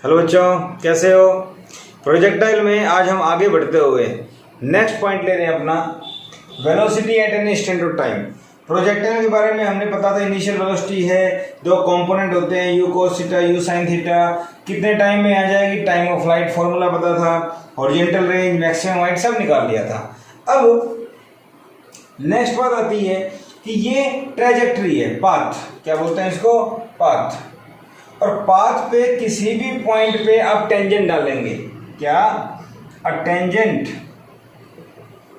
Hello बच्चों, कैसे हो। प्रोजेक्टाइल में आज हम आगे बढ़ते हुए नेक्स्ट पॉइंट ले रहे हैं अपना velocity at an instant of time. Projectile के बारे में हमने पता था इनिशियल वेलोसिटी है, दो कंपोनेंट होते हैं you cos theta you sine theta, कितने टाइम में आ जाएगी, टाइम ऑफ फ्लाइट फॉर्मूला पता था, हॉरिजॉन्टल रेंज मैक्सिमम हाइट सब निकाल लिया था। अब नेक्स्ट बात आती है कि ये ट्रेजेक्ट्री है, पाथ, क्या बोलते हैं इसको, पाथ। और पाथ पे किसी भी पॉइंट पे आप टेंजेंट डालेंगे, क्या, a tangent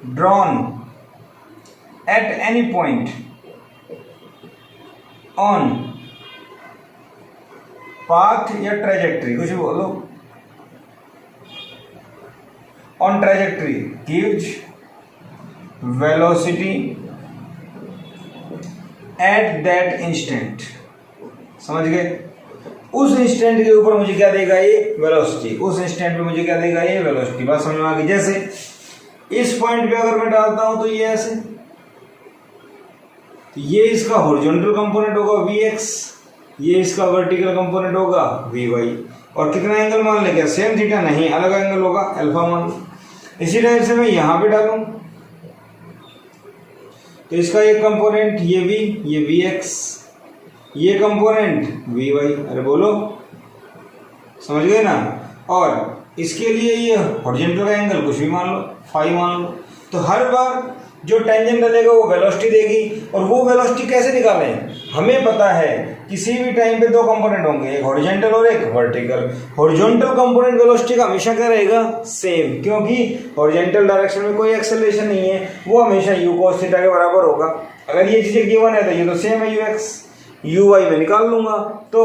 drawn at any point on path या ट्रेजेक्ट्री, कुछ भी बोलो, on trajectory gives velocity at that instant. समझ गए, उस इंस्टेंट के ऊपर मुझे क्या देगा, ये वेलोसिटी, उस इंस्टेंट पे मुझे क्या देगा, ये वेलोसिटी। बात समझ में आ गई। जैसे इस पॉइंट पे अगर मैं डालता हूं तो ये ऐसे, तो ये इसका हॉरिजॉन्टल कंपोनेंट होगा vx, ये इसका वर्टिकल कंपोनेंट होगा vy, और कितना एंगल मान ले, क्या सेम थीटा नहीं, अलग एंगल होगा, अल्फा मान लो। इसी टाइप से मैं यहां पे डालूं तो इसका एक कंपोनेंट ये v, ये vx, ये कंपोनेंट vy, अरे बोलो, समझ गए ना। और इसके लिए ये हॉरिजॉन्टल एंगल कुछ भी मान लो, फाई मान लो। तो हर बार जो टेंजेंट डलेगा वो वेलोसिटी देगी, और वो वेलोसिटी कैसे निकालें, हमें पता है किसी भी टाइम पे दो कंपोनेंट होंगे, एक हॉरिजॉन्टल और एक वर्टिकल। हॉरिजॉन्टल कंपोनेंट वेलोसिटी का हमेशा क्या रहेगा, सेम, क्योंकि हॉरिजॉन्टल डायरेक्शन में कोई एक्सेलरेशन नहीं है, वो हमेशा u cos थीटा के बराबर होगा। अगर ये चीजें गिवन है तो ये तो सेम है ux, uy में निकाल लूंगा। तो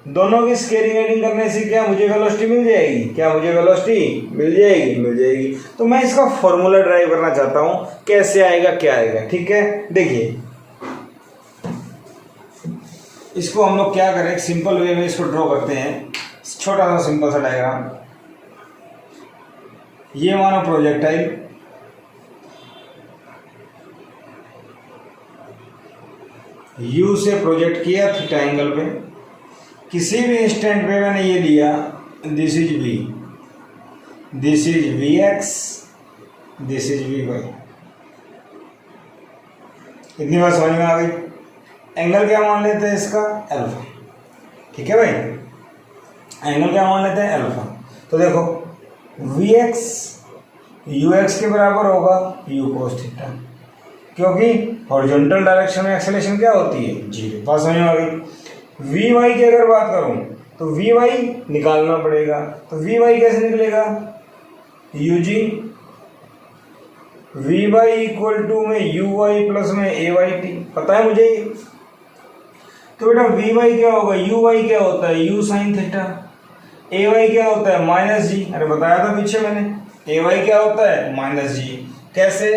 दोनों की स्केलिंग एडिंग करने से क्या मुझे वेलोसिटी मिल जाएगी, क्या मुझे वेलोसिटी मिल जाएगी, मिल जाएगी। तो मैं इसका फॉर्मूला ड्राइव करना चाहता हूं, कैसे आएगा, क्या आएगा, ठीक है। देखिए इसको हम लोग क्या करें, एक सिंपल वे में इसको ड्रॉ करते हैं, छोटा सा सिंपल सा डायग्राम। ये मानो प्रोजेक्टाइल, U से प्रोजेक्ट किया थीटा एंगल पे, किसी भी इंस्टेंट पे मैंने ये लिया, this is V, this is Vx, this is Vy। इतनी बात समझ में आ गई। एंगल क्या मान लेते हैं इसका, अल्फा, ठीक है भाई, एंगल क्या मान लेते हैं, अल्फा। तो देखो Vx Ux के बराबर होगा u cos थीटा, क्योंकि हॉरिजॉन्टल डायरेक्शन में एक्सेलरेशन क्या होती है, जीरो। बात समझ में आ गई। Vy की अगर बात करूं तो Vy निकालना पड़ेगा, तो Vy कैसे निकलेगा, ug Vy इक्वल टू में uy प्लस में ayt, पता है मुझे ये। तो बेटा Vy क्या होगा, uy क्या होता है, u साइन थीटा, ay क्या होता है, माइनस जी, अरे बताया था पीछे मैंने, ay क्या होता है, माइनस जी। कैसे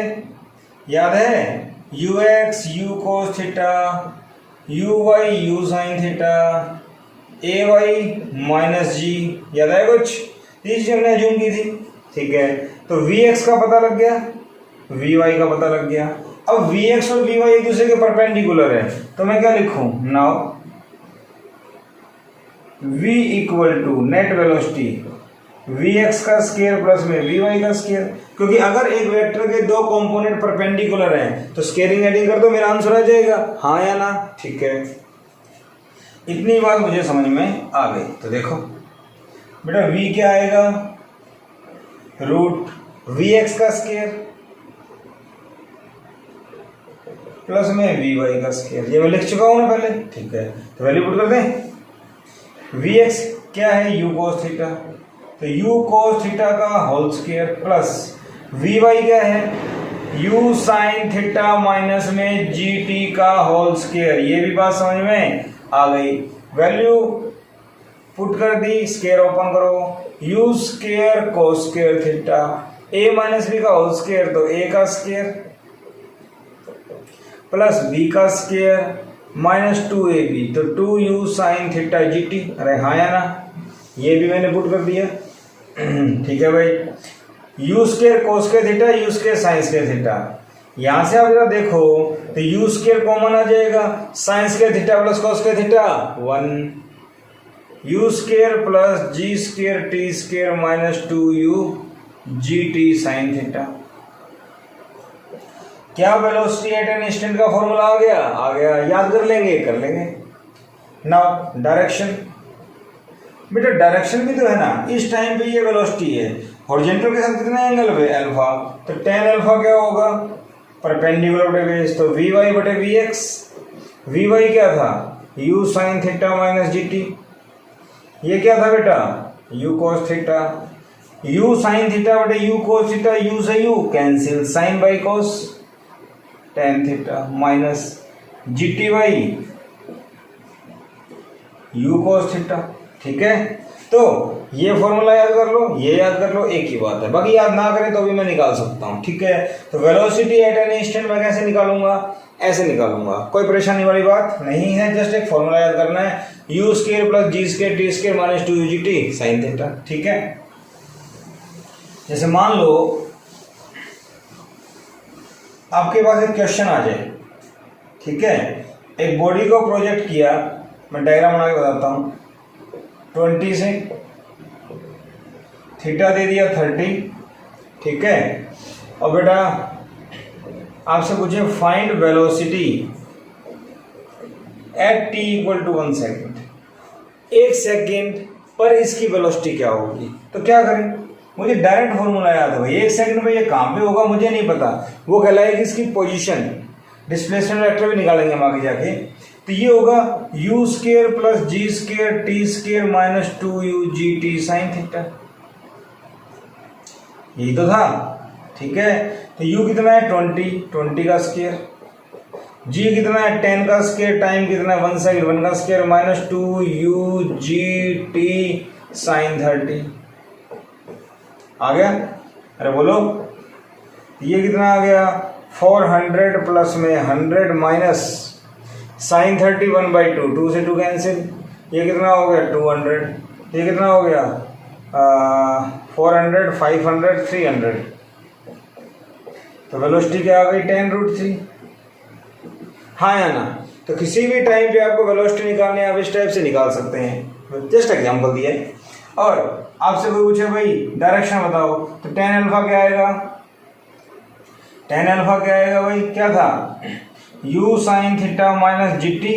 याद है, ux u cos theta, uy u sine theta, ay minus g, याद है कुछ, ये चीज हमने अज्यूम की थी, ठीक है। तो vx का पता लग गया, vy का पता लग गया। अब vx और vy एक दूसरे के परपेंडिकुलर है, तो मैं क्या लिखूं, now v equal to net velocity vx का स्क्वायर प्लस में vy का स्क्वायर, क्योंकि अगर एक वेक्टर के दो कंपोनेंट परपेंडिकुलर हैं तो स्केलिंग एडिंग कर दो, मेरा आंसर आ जाएगा, हाँ या ना, ठीक है। इतनी बात मुझे समझ में आ गई। तो देखो बेटा v क्या आएगा, रूट vx का स्क्वायर प्लस में vy का स्क्वायर, ये मैं लिख चुका हूं ना पहले, ठीक है। तो वैल्यू पुट कर दें, vx क्या है, u cos थीटा, तो u cos थीटा का होल स्क्वायर प्लस vy क्या है, u साइन थीटा माइनस में gt का होल स्क्वायर। ये भी बात समझ में आ गई। वैल्यू पुट कर दी, स्क्वायर ओपन करो, u square cos square theta, a minus B का होल स्क्वायर, तो a का स्क्वायर प्लस b का स्क्वायर माइनस 2ab, तो 2u साइन थीटा gt, अरे हाँ या ना, ये भी मैंने पुट कर दिया, ठीक है भाई। u square cos square theta, u square sine square theta, यहां से आप जरा देखो तो यू स्क्वायर कॉमन आ जाएगा, sine square theta plus cos square theta 1, u square plus g square t square minus 2u g t sine theta. क्या velocity at an instant का फॉर्मूला आ गया? आ गया, याद कर लेंगे, कर लेंगे। नाउ डायरेक्शन, बेटा डायरेक्शन भी तो है ना, इस टाइम पे ये वेलोसिटी है, हॉरिजॉन्टल के साथ कितना एंगल है? अल्फा, तो tan अल्फा क्या होगा? परपेंडिकुलर टू बेस, तो vy बटे vx। vy क्या था? u साइन थीटा माइनस gt। ये क्या था बेटा? u cos theta. u sine theta बटे u cos थीटा, u से u cancel, sine by cos tan theta माइनस gt by u cos theta. ठीक है, तो ये फॉर्मूला याद कर लो, ये याद कर लो, एक ही बात है, बाकी याद ना करें तो भी मैं निकाल सकता हूँ। ठीक है, तो वेलोसिटी एट एन इंस्टेंट मैं कैसे निकालूंगा? ऐसे निकालूंगा, कोई परेशानी वाली बात नहीं है, जस्ट एक फॉर्मूला याद करना है, u square plus g square t square minus 2u g t sine theta. ठीक है, जैसे मान लो आपके पास एक क्वेश्चन आ जाए, ठीक है, एक बॉडी को प्रोजेक्ट किया, मैं डायग्राम बना के बताता हूँ, 20 से थीटा दे दिया 30। ठीक है, और बेटा आपसे पूछे find velocity at t equal to 1 second. 1 second पर इसकी वेलोसिटी क्या होगी? तो क्या करें, मुझे डायरेक्ट फॉर्मूला याद है भाई, 1 सेकंड में ये कहाँ पे होगा मुझे नहीं पता, वो कहलाएगी इसकी पोजीशन, डिस्प्लेसमेंट वेक्टर भी निकालेंगे हम आगे जाके। तो ये होगा u square plus g square t square minus 2u g t sine theta, यही तो था। ठीक है, तो u कितना है? 20 का स्क्वायर, g कितना है? 10 का स्क्वायर, टाइम कितना है? 1 सेकंड, 1 का square minus 2u g t sine 30। आ गया? अरे बोलो, ये कितना आ गया? 400 प्लस में 100 माइनस साइन 30 1/2, 2 से 2 कैंसिल, ये कितना हो गया? 200, ये कितना हो गया? 400 500 300, तो वेलोसिटी क्या आ गई? 10√3। हाँ या ना? तो किसी भी टाइम पे आपको वेलोसिटी निकालनी है, आप इस टाइप से निकाल सकते हैं, जस्ट एग्जांपल दिया है। और आपसे कोई पूछे भाई डायरेक्शन बताओ, तो tan अल्फा क्या आएगा? tan अल्फा क्या आएगा भाई? क्या था? u sine theta minus g T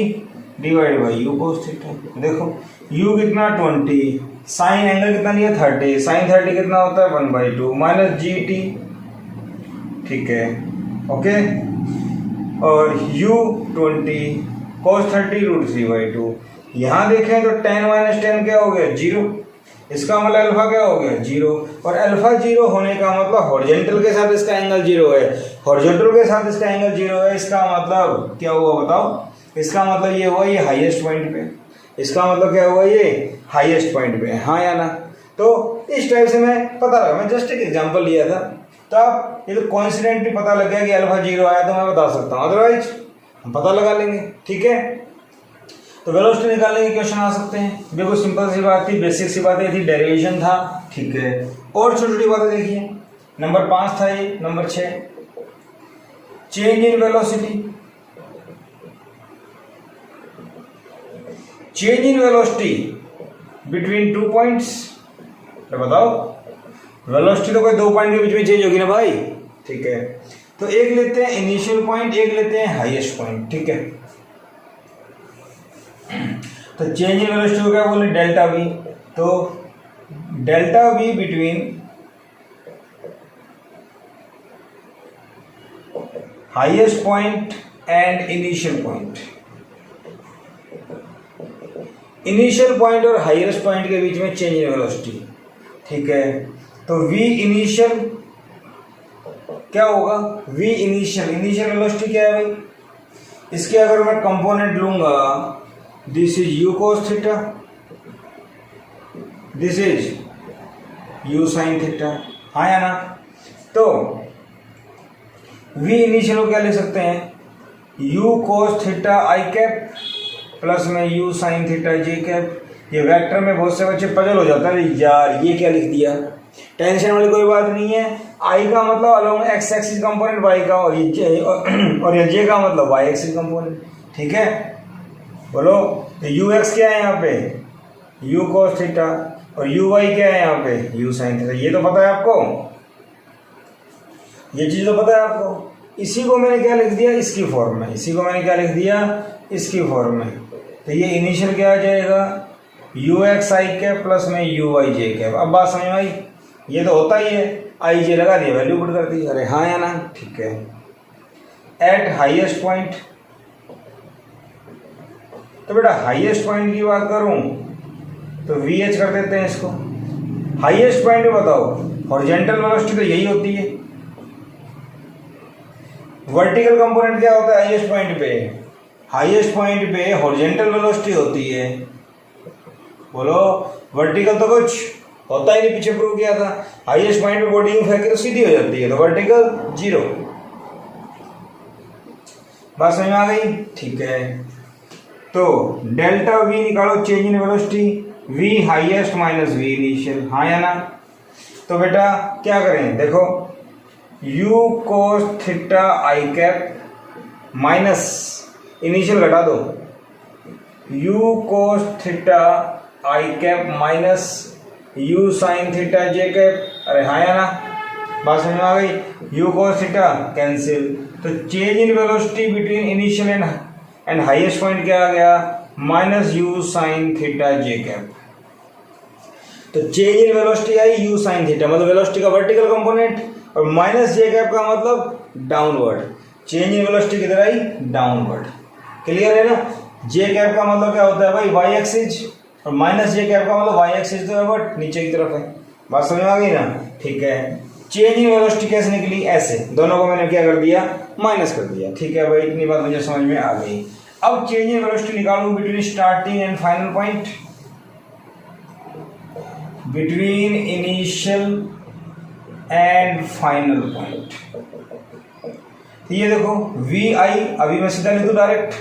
divide by u cos theta. देखो u कितना 20, साइन एंगल कितना लिया 30, साइन 30 कितना होता है 1/2 माइनस जी टी। ठीक है, ओके, और u 20 cos 30 √3/2। यहाँ देखें तो tan माइनस 10 क्या हो गया? 0, इसका मतलब अल्फा क्या हो गया? 0, और अल्फा 0 होने का मतलब हॉरिजॉन्टल के साथ इसका एंगल 0 है, हॉरिजॉन्टल के साथ इसका एंगल 0 है, इसका मतलब क्या हुआ बताओ? इसका मतलब ये हुआ ये हाईएस्ट पॉइंट पे, इसका मतलब क्या हुआ? ये हाईएस्ट पॉइंट पे, हाँ या ना? तो इस टाइप से मैं पता लगा, मैं जस्ट एक एग्जांपल लिया था, तो आप ये तो कॉन्फिडेंटली पता लग गया कि अल्फा 0 आया तो मैं बता सकता हूँ, अदरवाइज हम पता लगा लेंगे। ठीक है, तो वेलोसिटी निकालने के क्वेश्चन आ सकते हैं, बिल्कुल सिंपल सी बात थी, बेसिक सी बातें थी, डेरिवेशन था। ठीक है, और छोटी छोटी बातें देखिए, नंबर 5 था ये, number 6 change in velocity. Change in velocity between 2 points, तो बताओ वेलोसिटी तो कोई 2 पॉइंट के बीच में चेंज होगी ना भाई। ठीक है, तो एक लेते हैं इनिशियल पॉइंट, एक लेते हैं हाईएस्ट पॉइंट। ठीक है, तो चेंज इन वेलोसिटी को क्या बोले? Delta v. तो delta v between highest point and initial point, initial point और हाईएस्ट पॉइंट के बीच में चेंज इन वेलोसिटी। ठीक है, तो वी इनिशियल क्या होगा? वी इनिशियल, इनिशियल वेलोसिटी क्या है भाई? इसके अगर मैं कंपोनेंट लूंगा, this is u cos theta, this is u sine theta, हाँ या ना? तो v इनिशियल को क्या लिख सकते हैं? u cos theta i cap plus में u sine theta j cap. ये वेक्टर में बहुत से बच्चे पजल हो जाता है, यार ये क्या लिख दिया। टेंशन वाली कोई बात नहीं है, i का मतलब along x axis component y का, और ये j का मतलब y एक्सिस कंपोनेंट। ठीक है, बोलो, तो ux क्या है यहाँ पे? यू कॉस थीटा, और यू वाई क्या है यहाँ पे, यू साइन थीटा। ये तो पता है आपको, ये चीज़ तो पता है आपको। इसी को मैंने क्या लिख दिया, इसकी फॉर्म में, इसी को मैंने क्या लिख दिया, इसकी फॉर्म में। तो ये इनिशियल क्या आ जाएगा, you x i cap plus में यू वाई जे कैप। अब बात समझ में आई, ये तो होता ही है, आई जे लगा दिया, वैल्यू पुट कर दी। अरे हाँ या ना, ठीक है। एट हाईएस्ट पॉइंट, तो बेटा हाईएस्ट पॉइंट की बात करूं तो वी एच कर देते हैं इसको। हाईएस्ट पॉइंट में बताओ, हॉरिजॉन्टल वेलोसिटी तो यही होती है। वर्टिकल कंपोनेंट क्या होता है हाईएस्ट पॉइंट पे, हाईएस्ट पॉइंट पे हॉरिजॉन्टल वेलोसिटी होती है। बोलो, वर्टिकल तो कुछ होता ही नहीं, पीछे प्रूव किया था। हाईएस्ट पॉइंट पे बॉडी यूं फेंके तो सीधी हो जाती है, तो वर्टिकल जीरो। बात समझ में आ गई, ठीक है। तो डेल्टा वी निकालो, change in velocity, v highest minus v initial, हाँ या ना। तो बेटा क्या करें, देखो u cos theta i cap minus initial घटा दो, u cos theta i cap minus u sine theta j cap. अरे हाँ या ना, बात समझ में आ गई। u cos थीटा कैंसिल, तो change in velocity between initial and highest point क्या आ गया, minus u sine theta j cap. तो change in velocity I u sine theta, मतलब वेलोसिटी का वर्टिकल कंपोनेंट, और माइनस जे कैप का मतलब डाउनवर्ड। चेंज इन वेलोसिटी किधर आई, डाउनवर्ड। क्लियर है ना। जे कैप का मतलब क्या होता है भाई, वाई एक्सिस, और माइनस जे कैप का मतलब वाई एक्सिस तो है बट नीचे की तरफ है। बात समझ में आ गई ना, ठीक है। चेंज इन वेलोसिटी कैसे निकली, ऐसे, दोनों को मैंने क्या कर दिया, माइनस कर दिया, ठीक है भाई। इतनी बात मुझे समझ में आ गई। अब चेंज इन वेलोसिटी निकालूं between starting and final point, between initial and final point. ये देखो वी आई, अभी मैं सीधा लिखूं direct,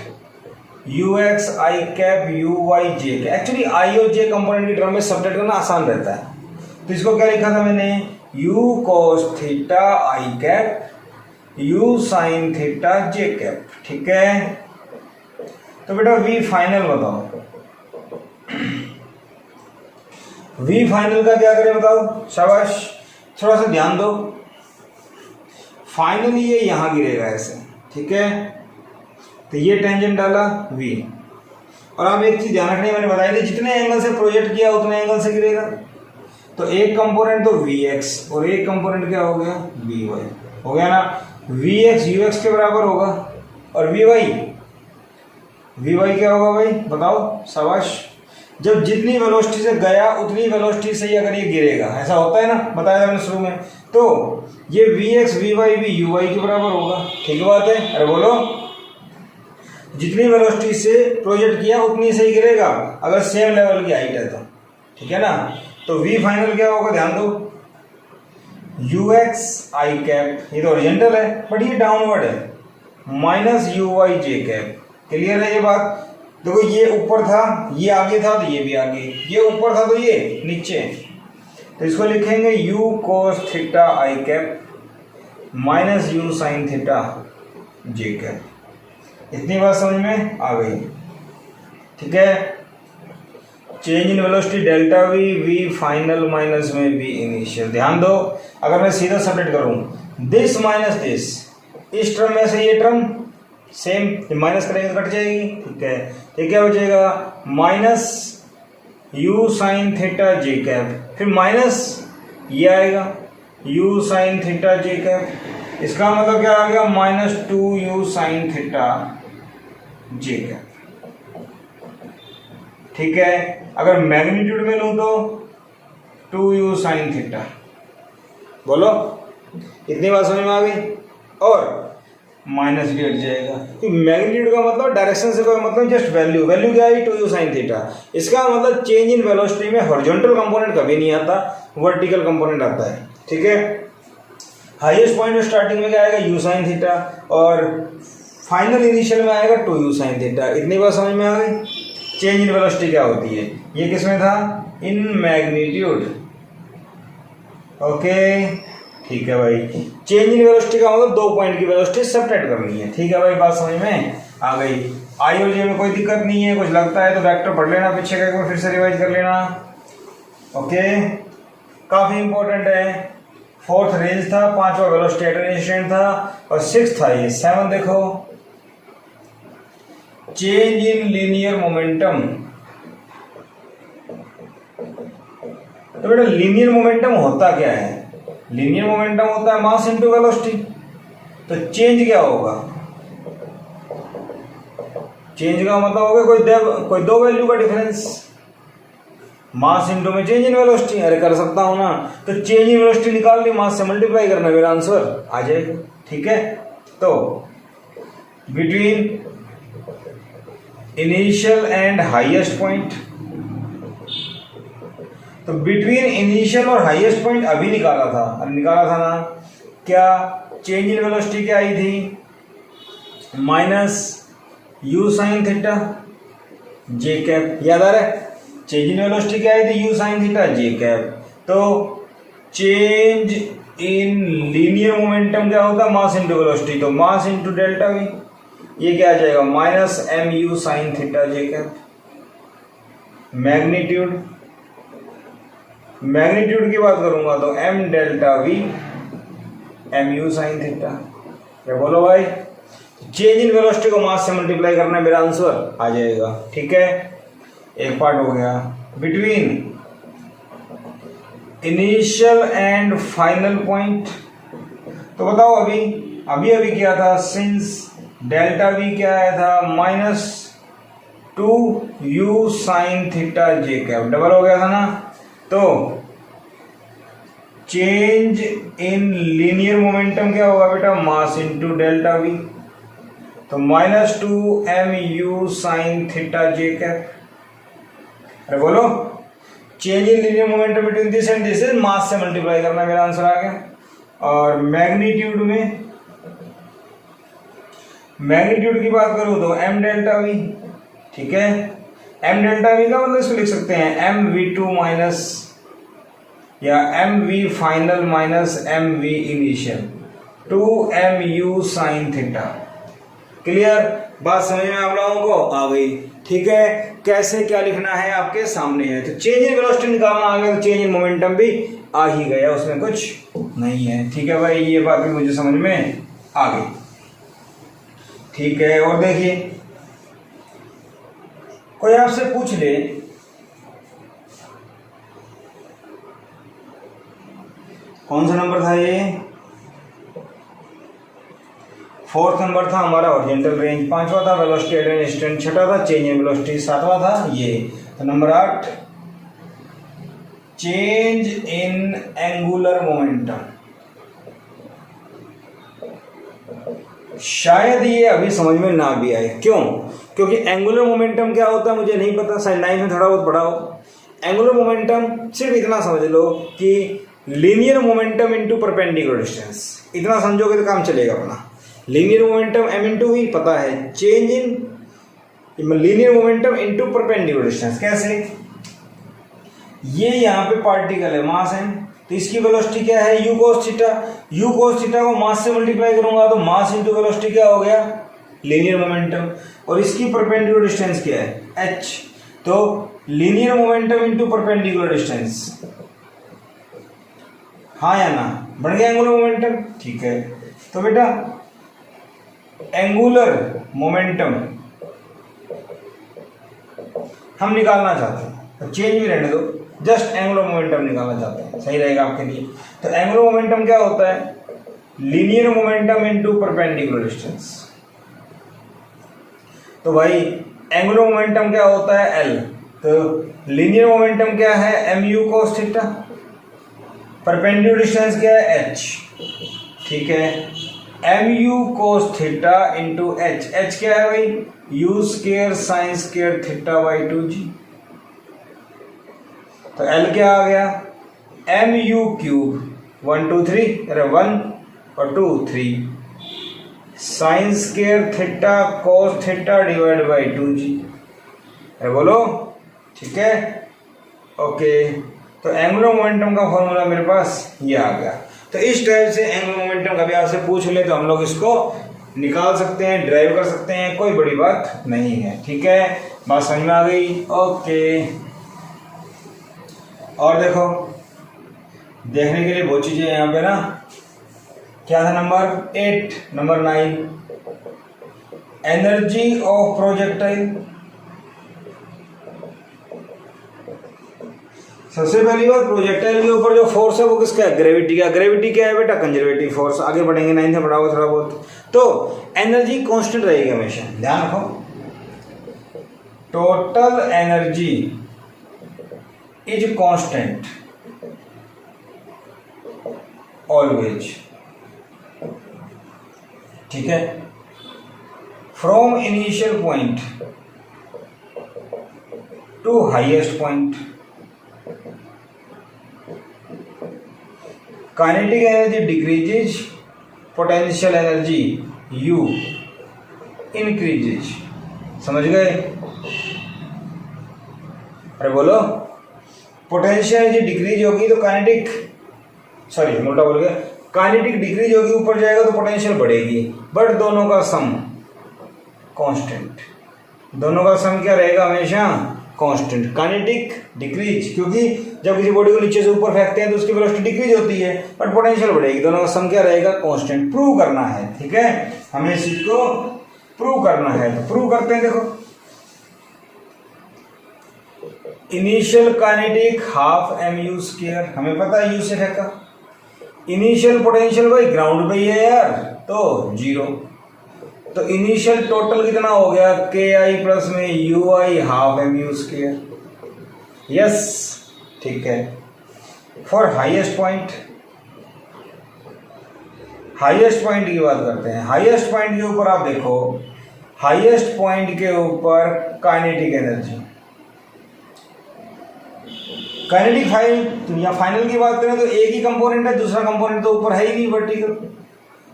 u x i cap u y j cap. Actually i और जे कंपोनेंट की टर्म में सबट्रैक्ट करना आसान रहता है, तो इसको क्या लिखा था मैंने, you cos theta i cap you sine theta j cap, ठीक है। तो बेटा वी फाइनल बताओ, वी फाइनल का क्या करें बताओ, शाबाश, थोड़ा सा ध्यान दो। फाइनली ये यहां गिरेगा ऐसे, ठीक है। तो ये टेंजेंट डाला v, और अब एक चीज ध्यान रखनी, मैंने बताई थी जितने एंगल से प्रोजेक्ट किया उतने एंगल से गिरेगा। तो एक कंपोनेंट तो vx और एक कंपोनेंट क्या हो गया, vy हो गया ना। vx ux के बराबर होगा, और vy क्या होगा भाई बताओ, शाबाश। जब जितनी वेलोसिटी से गया उतनी वेलोसिटी से ही अगर ये गिरेगा, ऐसा होता है ना, बताया था मैंने शुरू में। तो ये vx vy भी uy के बराबर होगा, ठीक बात है। अरे बोलो, जितनी वेलोसिटी से प्रोजेक्ट किया उतनी से ही गिरेगा अगर सेम लेवल की हाइट है तो, ठीक है ना। तो v फाइनल क्या होगा, ध्यान दो, ux आई कैप, ये तो हॉरिजॉन्टल है बट ये डाउनवर्ड है, माइनस uy जे कैप। क्लियर है ये बात। देखो ये ऊपर था, ये आगे था, तो ये भी आगे, ये ऊपर था तो ये नीचे। तो इसको लिखेंगे u cos theta i cap minus u sine theta j cap. इतनी बात समझ में आ गई, ठीक है। Change in velocity delta v, v final minus में वी इनिशियल। ध्यान दो, अगर मैं सीधा सेपरेट करूं, दिस माइनस दिस, इस टर्म में से ये टर्म सेम माइनस करेंगे तो कट जाएगी, ठीक है। ये क्या हो जाएगा, minus u sine theta j cap, फिर माइनस ये आएगा u sine theta j cap. इसका मतलब क्या आ गया, minus 2u sign theta j cap, ठीक है। अगर मैग्नीट्यूड में लूं तो 2u साइन थीटा। बोलो, इतनी बात समझ में आ गई। और माइनस भी हट जाएगा, तो मैग्नीट्यूड का मतलब डायरेक्शन से कोई मतलब, जस्ट वैल्यू, वैल्यू क्या आई 2u साइन थीटा। इसका मतलब चेंज इन वेलोसिटी में हॉरिजॉन्टल कंपोनेंट कभी नहीं आता, वर्टिकल कंपोनेंट आता है, ठीक है। हाईएस्ट पॉइंट में स्टार्टिंग में क्या आएगा, u साइन थीटा, और फाइनल इनिशियल में आएगा 2u साइन थीटा। इतनी बात समझ में आ गई। चेंज इन वेलोसिटी क्या होती है, ये किसमें था, इन मैग्नीट्यूड, ओके, ठीक है भाई। चेंज इन वेलोसिटी का मतलब 2 पॉइंट की वेलोसिटी सेपरेट करनी है, ठीक है भाई, बात समझ में आ गई। आई और जे में कोई दिक्कत नहीं है, कुछ लगता है तो वेक्टर पढ़ लेना पीछे का, एक बार फिर से रिवाइज कर लेना। ओके, काफी इंपॉर्टेंट है। फोर्थ रेंज था, पांचवा वेलोसिटी एट एन इंस्टेंट था, और सिक्स था ये 7 देखो चेंज इन लीनियर मोमेंटम। तो बेटा लीनियर मोमेंटम होता क्या है? लीनियर मोमेंटम होता है मास इनटू वेलोसिटी। तो चेंज क्या होगा? चेंज का मतलब होगा कोई दो वैल्यू का डिफरेंस, मास इनटू में चेंज इन वेलोसिटी। अरे कर सकता हूं ना, तो चेंज इन वेलोसिटी निकाल ली, मास से मल्टीप्लाई करना, मेरा आंसर आ जाएगा। ठीक है, तो between initial and highest point, तो बिटवीन इनिशियल और हाईएस्ट पॉइंट अभी निकाला था ना, क्या चेंज इन वेलोसिटी क्या आई थी? Minus you sine theta j cap, याद आ रहा है? चेंज इन वेलोसिटी क्या आई थी? You sine theta j cap. तो चेंज इन लीनियर मोमेंटम क्या होता है? मास इनटू वेलोसिटी, तो मास इनटू डेल्टा वी, ये क्या आ जाएगा? Minus m u sine theta j cap. Magnitude की बात करूंगा तो m delta v m u sine theta. क्या बोलो भाई? चेंज इन वेलोसिटी को मास से मल्टीप्लाई करना है, मेरा आंसर आ जाएगा। ठीक है, एक पार्ट हो गया। Between initial and final point, तो बताओ अभी क्या था? सिंस डेल्टा वी क्या आया था? Minus 2u sign theta j cap, double हो गया था ना। तो चेंज इन लीनियर मोमेंटम क्या होगा बेटा? मास इनटू डेल्टा वी, तो minus 2mu sine theta j cap. अरे बोलो, change in linear momentum between this and this, mass से मल्टीप्लाई करना, मेरा आंसर आ गया। और मैग्नीट्यूड की बात करूं तो एम डेल्टा वी। ठीक है, एम डेल्टा वी का मतलब इसको लिख सकते हैं एम वी टू माइनस, या m v final minus m v initial, 2mu sine theta. Clear? बात समझ में आप लोगों को आ गई? ठीक है, कैसे क्या लिखना है आपके सामने है। तो चेंज इन वेलोसिटी निकालना आ गया, तो चेंज इन मोमेंटम भी आ ही गया, उसमें कुछ नहीं है। ठीक है भाई, ये बात भी मुझे समझ में आ गई। ठीक है, और देखिए कोई आपसे पूछ ले कौन सा नंबर था ये? फोर्थ नंबर था हमारा हॉरिजॉन्टल रेंज, पांचवा था वेलोसिटी एट एन इंस्टेंट, छठा था चेंज इन वेलोसिटी, सातवां था ये। तो number 8 change in angular momentum. शायद ये अभी समझ में ना भी आए, क्यों? क्योंकि एंगुलर मोमेंटम क्या होता है मुझे नहीं पता, साइड 9 में थोड़ा बहुत पढ़ा हो। एंगुलर मोमेंटम सिर्फ इतना समझ लो कि linear momentum into perpendicular distance, इतना समझोगे तो काम चलेगा अपना। Linear momentum m into v पता है, change in linear momentum into perpendicular distance कैसे? ये यहाँ पे पार्टिकल है, मास है, तो इसकी वेलोसिटी क्या है? u cos theta. u cos theta को मास से मल्टीप्लाई करूंगा तो मास इनटू वेलोसिटी क्या हो गया? Linear momentum. और इसकी परपेंडिकुलर डिस्टेंस क्या है? h। तो linear momentum into perpendicular distance, हाँ या ना? बन गया एंगुलर मोमेंटम। ठीक है, तो बेटा एंगुलर मोमेंटम हम निकालना चाहते हैं, तो चेंज भी रहने दो, जस्ट एंगुलर मोमेंटम निकालना चाहते हैं, सही रहेगा आपके लिए। तो एंगुलर मोमेंटम क्या होता है? Linear momentum into perpendicular distance. तो भाई एंगुलर मोमेंटम क्या होता है? L। तो लीनियर मोमेंटम क्या है? mu cos theta. Perpendicular distance क्या है? h। ठीक है, mu cos theta into h क्या है भाई? u square sine square theta by 2g। तो L क्या आ गया? mu क्यूब 1 2 3, अरे 1 और 2 3 sign square theta cos theta divide by 2g। अरे बोलो, ठीक है, ओके। तो एंगुलर मोमेंटम का फॉर्मूला मेरे पास ये आ गया। तो इस टाइप से एंगुलर मोमेंटम कभी आपसे पूछ ले तो हम लोग इसको निकाल सकते हैं, ड्राइव कर सकते हैं, कोई बड़ी बात नहीं है। ठीक है, बात समझ में आ गई? ओके। और देखो, देखने के लिए बहुत चीजें यहाँ पे ना। क्या था number 8? Number 9, energy of projectile. सबसे पहली बात, प्रोजेक्टाइल के ऊपर जो फोर्स है वो किसका है? ग्रेविटी का। ग्रेविटी क्या है बेटा? Conservative force. आगे बढ़ेंगे, 9th में पढ़ाओगे थोड़ा बहुत। तो एनर्जी कांस्टेंट रहेगी हमेशा, ध्यान रखो। Total energy is constant always. ठीक है, from initial point two highest point. Kinetic energy decreases, potential energy U increases. समझ गए? अरे बोलो, पोटेंशियल एनर्जी डिक्रीज होगी तो काइनेटिक, सॉरी मोटा बोल गया, काइनेटिक डिक्रीज होगी, ऊपर जाएगा तो पोटेंशियल बढ़ेगी, बट दोनों का सम कांस्टेंट। दोनों का सम क्या रहेगा? हमेशा कांस्टेंट। काइनेटिक डिक्रीज, क्योंकि जब किसी बॉडी को नीचे से ऊपर फेंकते हैं तो उसकी वेलोसिटी डिक्रीज होती है, बट पोटेंशियल बढ़ेगी। दोनों का सम क्या रहेगा? कांस्टेंट। प्रूव करना है, ठीक है, हमें इस चीज को प्रूव करना है। तो प्रूव करते हैं। देखो, इनिशियल काइनेटिक हाफ mu², हमें पता है U से फेंका। इनिशियल पोटेंशियल भाई ग्राउंड पे ही है यार, तो 0। तो इनिशियल टोटल कितना हो गया? KI प्लस में UI हाफ mu²। यस, ठीक है। For highest point, highest point की बात करते हैं। हाईएस्ट पॉइंट के ऊपर आप देखो, हाईएस्ट पॉइंट के ऊपर काइनेटिक एनर्जी, काइनेटिक फाइल या फाइनल की बात करें तो एक ही कंपोनेंट है, दूसरा कंपोनेंट तो ऊपर है ही नहीं वर्टिकल,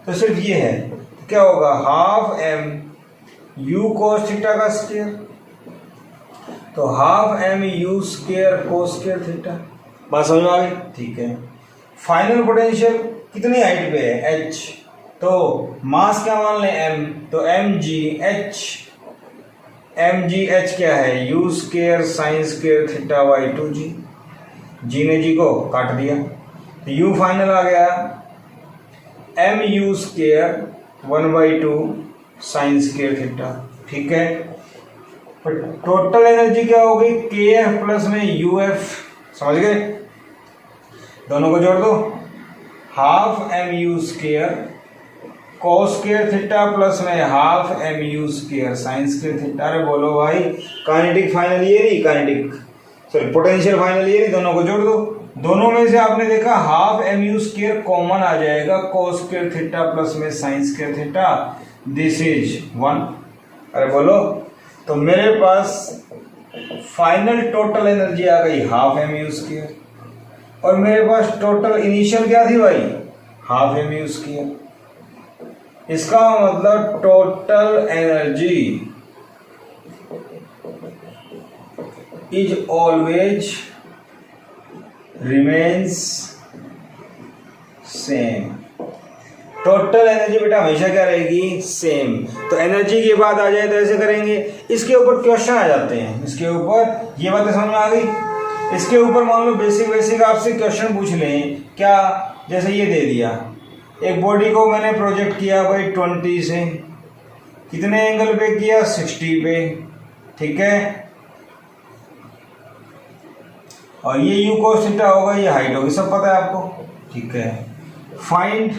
तो सिर्फ ये है। क्या होगा? हाफ mu cos थीटा का स्क्वायर, तो हाफ mu² cos² थीटा। बात समझ में आ गई? ठीक है। फाइनल पोटेंशियल कितनी हाइट पे है? h, तो मास क्या मान ले? m, तो mgh क्या है? u² sin² theta by 2g। जी ने जी को काट दिया, तो u फाइनल आ गया mu² 1/2 sin² थीटा। ठीक है, टोटल एनर्जी क्या होगी? kF प्लस में uf। समझ गए? दोनों को जोड़ दो, half mu² cos² theta plus में हाफ mu² sin² थीटा। अरे बोलो भाई, काइनेटिक फाइनल ये रही, काइनेटिक सॉरी पोटेंशियल फाइनल ये रही, दोनों को जोड़ दो। दोनों में से आपने देखा हाफ mu² कॉमन आ जाएगा, cos² थीटा प्लस में sin² थीटा, दिस इज 1। अरे बोलो, तो मेरे पास फाइनल टोटल एनर्जी आ गई हाफ mu², और मेरे पास टोटल इनिशियल क्या थी भाई? Half mu²। इसका मतलब total energy is always remains same. Total energy बेटा हमेशा क्या रहेगी? सेम। तो एनर्जी की बात आ जाए तो ऐसे करेंगे। इसके ऊपर क्वेश्चन आ जाते हैं, इसके ऊपर ये बातें समझ में आ गई। इसके ऊपर मान लो बेसिक आपसे क्वेश्चन पूछ लें, क्या जैसे ये दे दिया, एक बॉडी को मैंने प्रोजेक्ट किया भाई 20 से, कितने एंगल पे किया? 60 पे। ठीक है, और ये u cos थीटा होगा, ये हाइट होगी, सब पता है आपको। ठीक है, find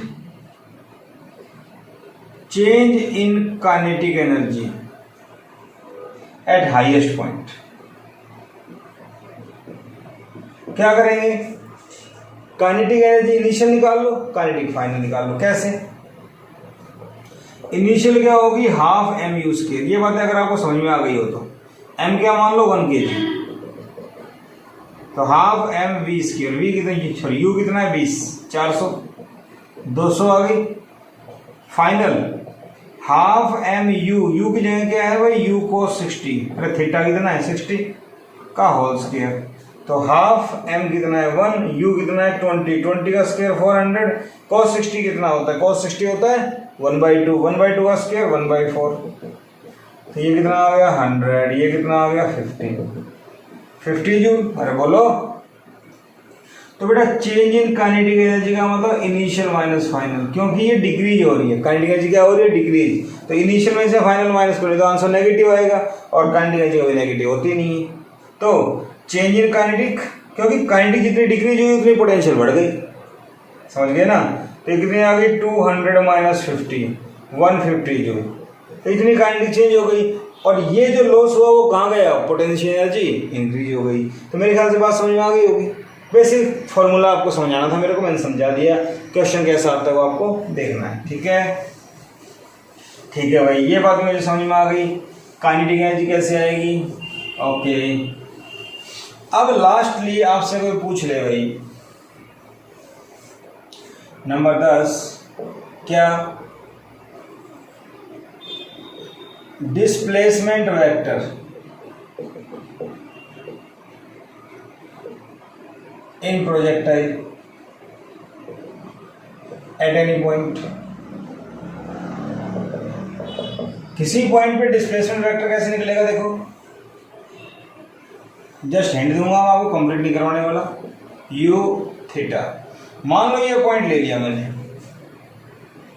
change in kinetic energy at highest point. क्या करेंगे? काइनेटिक एनर्जी इनिशियल निकाल लो, काइनेटिक फाइनल निकाल लो। कैसे? इनिशियल क्या होगी? Half mu²। ये बात अगर आपको समझ में आ गई हो तो m क्या मान लो? 1 kg, तो हाफ mv²। v कितना? सॉरी u कितना है? 20, 400, 200 आ गई। फाइनल हाफ mu की जगह क्या है भाई? u cos 60। अरे थीटा कितना है? 60 का होल स्क्वायर, तो हाफ m कितना है 1, u कितना है 20, 20 का स्क्वायर 400, cos 60 कितना होता है, cos 60 होता है 1/2, 1/2 का स्क्वायर 1/4, तो ये कितना आ गया 100, ये कितना आ गया 50 जूल। अरे बोलो। तो बेटा चेंज इन काइनेटिक एनर्जी का मतलब इनिशियल माइनस फाइनल, क्योंकि ये डिक्रीज हो रही है, काइनेटिक एनर्जी क्या हो रही है डिक्रीज, तो इनिशियल में से फाइनल माइनस करोगे तो आंसर नेगेटिव आएगा, और काइनेटिक एनर्जी कभी नेगेटिव होती नहीं है। तो चेंज इन काइनेटिक, क्योंकि काइनेटिक जितनी डिक्रीज हुई उतनी पोटेंशियल बढ़ गई, समझ गए ना। तो कितनी आ गई 200 माइनस 50, 150 जूल, तो इतनी काइनेटिक चेंज हो गई। और ये जो लॉस हुआ वो कहाँ गया, पोटेंशियल एनर्जी इंक्रीज हो गई। तो मेरे ख्याल से बात समझ में आ गई होगी। बेसिक फॉर्मूला आपको समझाना था मेरे को, मैंने समझा दिया, क्वेश्चन कैसा आता है वो आपको देखना है। ठीक है, ठीक है भाई, ये बात मुझे समझ में आ गई। काइनेटिक एनर्जी कैसे आएगी, ओके। अब लास्टली आपसे कोई पूछ ले भाई, नंबर 10, क्या displacement vector in projectile at any point, किसी पॉइंट पे डिस्प्लेसमेंट वेक्टर कैसे निकलेगा, देखो जस्ट हिंट दूंगा मैं आपको, कंप्लीट नहीं करवाने वाला। u थीटा, मान लो ये पॉइंट ले लिया मैंने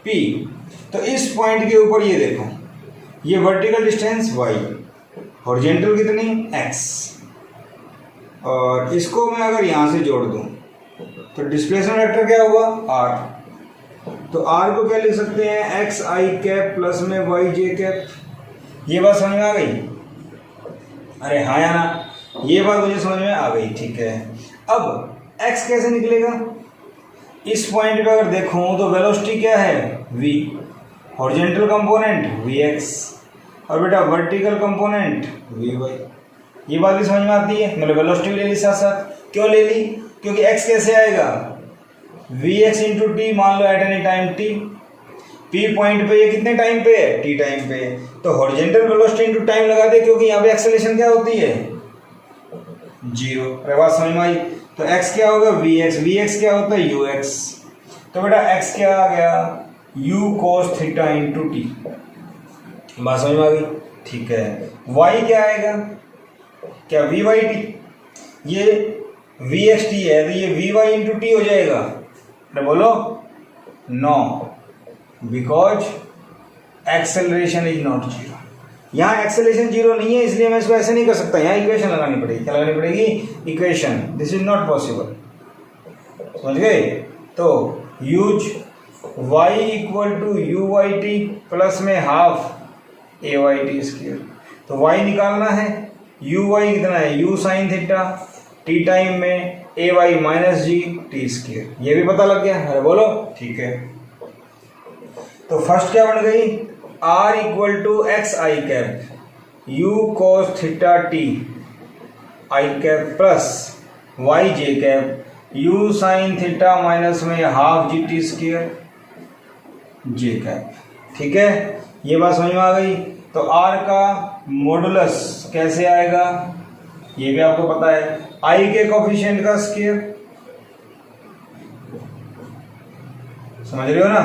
p, तो इस पॉइंट के ऊपर ये देखो, ये वर्टिकल डिस्टेंस y, हॉरिजॉन्टल कितनी x, और इसको मैं अगर यहां से जोड़ दूं तो डिस्प्लेसमेंट वेक्टर क्या होगा r। तो r को क्या लिख सकते हैं, एक्स आई कैप प्लस में वाई जे कैप। ये बात समझ में आ गई, अरे हाँ या ना, ये बात मुझे समझ में आ गई। ठीक है, अब x कैसे निकलेगा, इस पॉइंट पे अगर देखूं तो वेलोसिटी क्या है v, हॉरिजॉन्टल कंपोनेंट vx, और बेटा वर्टिकल कंपोनेंट vy। ये बात भी समझ में आती है, मतलब वेलोसिटी भी ले ली साथ साथ। क्यों ले ली, क्योंकि x कैसे आएगा, vx इंटू टी, मान लो at any time t, p point पे ये कितने टाइम पे है, t टाइम पे, तो हॉरिजॉन्टल वेलोसिटी इंटू टाइम लगा दे, क्योंकि यहाँ पे एक्सेलरेशन क्या होती है 0। अरे बात समझ में आई। तो x क्या होगा vx, vx क्या होता है ux, तो बेटा x क्या आ गया u cos theta into T. बात समझ में आ गई, ठीक है। y क्या आएगा, क्या वी वाई टी, ये वी एक्स टी है तो ये वी वाई इंटू टी हो जाएगा। अरे बोलो no, because acceleration is not zero. यहाँ एक्सेलरेशन जीरो नहीं है, इसलिए मैं इसको ऐसे नहीं कर सकता, यहाँ इक्वेशन लगानी पड़ेगी। क्या लगानी पड़ेगी, equation. This is not possible, समझ गए। तो use y equal to u y t plus में half a y t square. तो y निकालना है, यू वाई कितना है u sine theta, t time में a y minus g t square, ये भी पता लग गया। अरे बोलो ठीक है। तो फर्स्ट क्या बन गई, r equal to x i cap u cos theta t i cap plus y j cap u sine theta minus में half g t square j cap. ठीक है, ये बात समझ में आ गई। तो r का मॉडुलस कैसे आएगा, ये भी आपको पता है, i के कोफिशिएंट का स्क्वायर, समझ रहे हो ना।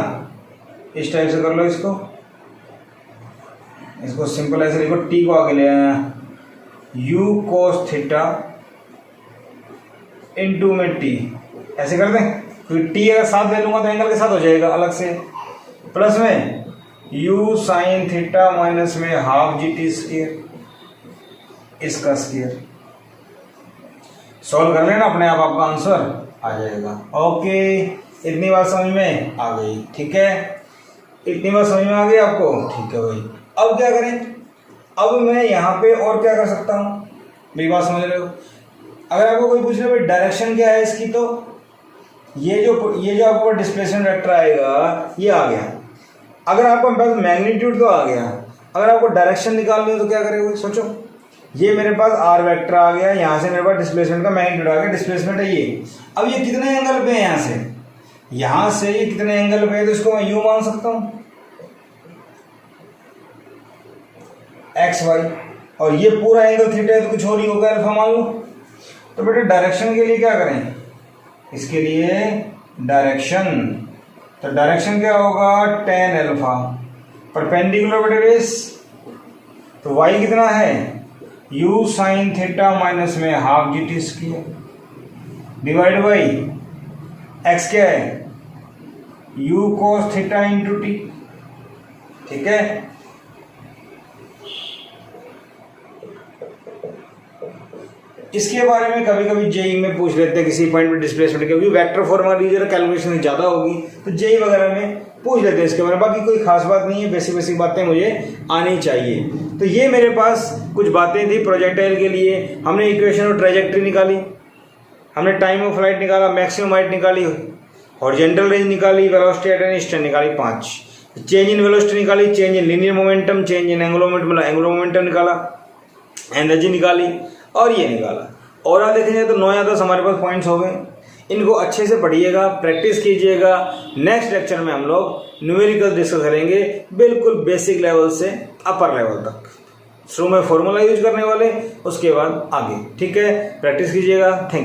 इस टाइप से कर लो इसको, इसको सिंपल ऐसे लिखो, t को आगे ले आना, u cos थीटा इनटू में t, ऐसे कर दें, क्योंकि t अगर साथ ले लूंगा तो एंगल के साथ हो जाएगा अलग से, प्लस में u साइन थीटा माइनस में हाफ जी टी स्क्वायर, इसका स्क्वायर। सॉल्व कर लेना, अपने आप आपका आंसर आ जाएगा। ओके, इतनी बात समझ में आ गई, ठीक है, इतनी बात समझ में आ गई आपको, ठीक है भाई। अब क्या करें, अब मैं यहाँ पे और क्या कर सकता हूँ, मेरी बात समझ रहे हो। अगर आपको कोई पूछ रहे भाई डायरेक्शन क्या है इसकी, तो ये जो आपको डिस्प्लेसमेंट वेक्टर आएगा ये आ गया। अगर आपको पास मैग्नीट्यूड तो आ गया, अगर आपको डायरेक्शन निकालनी हो तो क्या करेंगे, सोचो। ये मेरे पास आर वेक्टर आ गया, यहाँ से मेरे पास डिस्प्लेसमेंट का मैग्नीट्यूड आ गया, डिस्प्लेसमेंट है ये। अब ये कितने एंगल पे है, यहाँ से ये कितने एंगल पे है, तो इसको मैं यू मान सकता हूँ एक्स वाई, और ये पूरा एंगल थीटा है तो कुछ और ही होगा, अल्फा मान लो। तो बेटे डायरेक्शन के लिए क्या करें, इसके लिए डायरेक्शन, तो डायरेक्शन क्या होगा tan अल्फा, परपेंडिकुलर बेटे बेस, तो y कितना है u sin थीटा माइनस में half g t square divide by x क्या है u cos theta into T. ठीक है, इसके बारे में कभी कभी जेई में पूछ लेते हैं किसी पॉइंट पे डिस्प्लेसमेंट के, क्योंकि वेक्टर फॉर्मूला लीजिए कैलकुलेशन ज़्यादा होगी तो जेई वगैरह में पूछ लेते हैं इसके बारे में। बाकी कोई खास बात नहीं है, बेसिक बेसिक बातें मुझे आनी चाहिए। तो ये मेरे पास कुछ बातें थी प्रोजेक्टाइल के लिए। हमने इक्वेशन और ट्रेजेक्ट्री निकाली, हमने टाइम ऑफ फ्लाइट निकाला, मैक्सिमम हाइट निकाली, हॉरिजॉन्टल रेंज निकाली, वेलोसिटी एट एन इंस्टेंट निकाली 5, चेंज इन वेलोसिटी निकाली, change in linear momentum, change in angular momentum निकाला, एनर्जी निकाली और ये निकाला। और आप देखेंगे तो 9 या 10 हमारे पास पॉइंट्स हो गए। इनको अच्छे से पढ़िएगा, प्रैक्टिस कीजिएगा। नेक्स्ट लेक्चर में हम लोग न्यूमेरिकल डिस्कस करेंगे, बिल्कुल बेसिक लेवल से अपर लेवल तक। शुरू में फॉर्मूला यूज करने वाले, उसके बाद आगे। ठीक है, प्रैक्टिस कीजिएगा। Thank you.